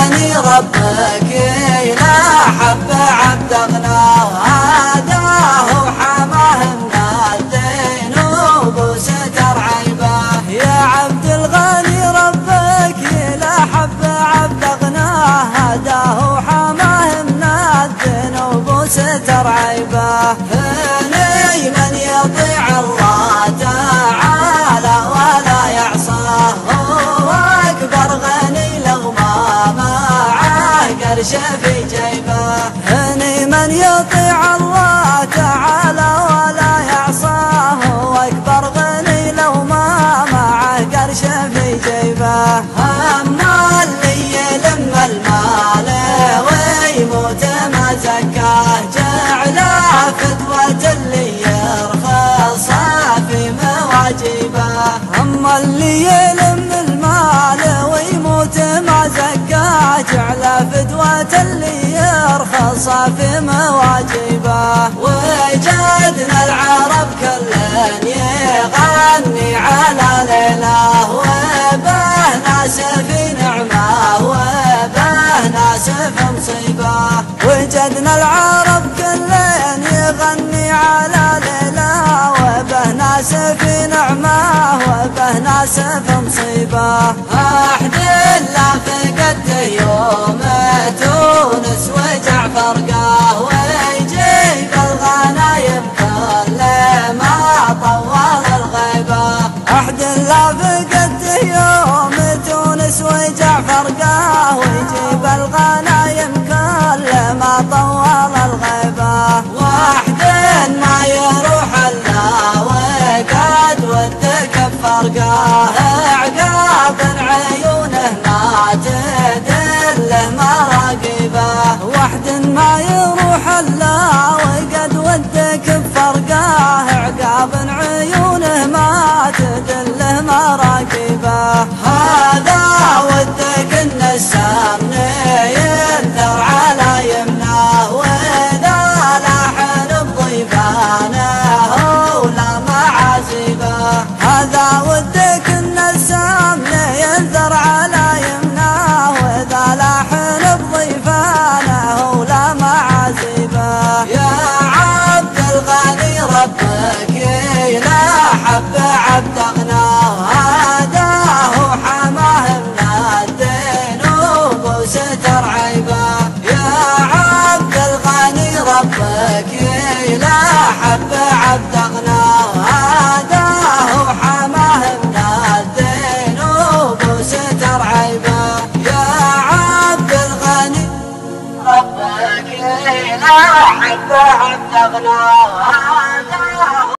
الغني ربك يلاحب عبد أغناه، هداه وحماه من الذنوب وستر عيبه. يا عبد الغني ربك يلاحب عبد أغناه، هداه وحماه من الذنوب وستر عيبه. هني من يطيع الله تعالى ولا يعصاه، هو أكبر غني لو ما معه قرش في جيبه. هني من يطيع الله تعالى ولا يعصاه، هو أكبر غني لو ما معه قرش في جيبه. أما اللي يلم المال ويموت ما زكاه، جعله فدوة اللي يرخص في مواجبه. أما اللي يلم المال ويموت ما زكاه، جعله فدوة اللي يرخص في مواجبه. وجدنا العرب كلن يغني على ليله، وبه ناس في نعمه وبه ناس في مصيبه. وجدنا العرب كلين يغني على ليلة، وبه ناس في نعمة وبه ناس في مصيبة. أحد لا فقدته يوم تونس وجعفر قاه، ويجيب الغنايم كل ما طول الغيبة. أحد لا فقدته يوم تونس وجعفر قاه، ويجيب الغنايم كل ما طول الغيبة. واحد ما يروح الا وقد ودك بفرقاه، عقاب عيونه ما تدله مراقبه. وحد ما يروح الا وقد ودك بفرقاه، عقاب عيونه ما تدله مراقبه. هذا ودك ان السمن ينثر على يمناه، واذا لاحن بضيفانه ولا معازبه. هذا ودك ان السمن ينثر على يمناه، واذا لاحن بضيفانه ولا معازبه. يا عبد الغني ربك يلاحب عبد أغناه، هداه وحماه من الذنوب وستر عيبه. يا عبد الغني ربك يلاحب عبد أغناه، هداه وحماه من الذنوب وستر عيبه. يا عبد الغني ربك يلاحب عبد أغناه.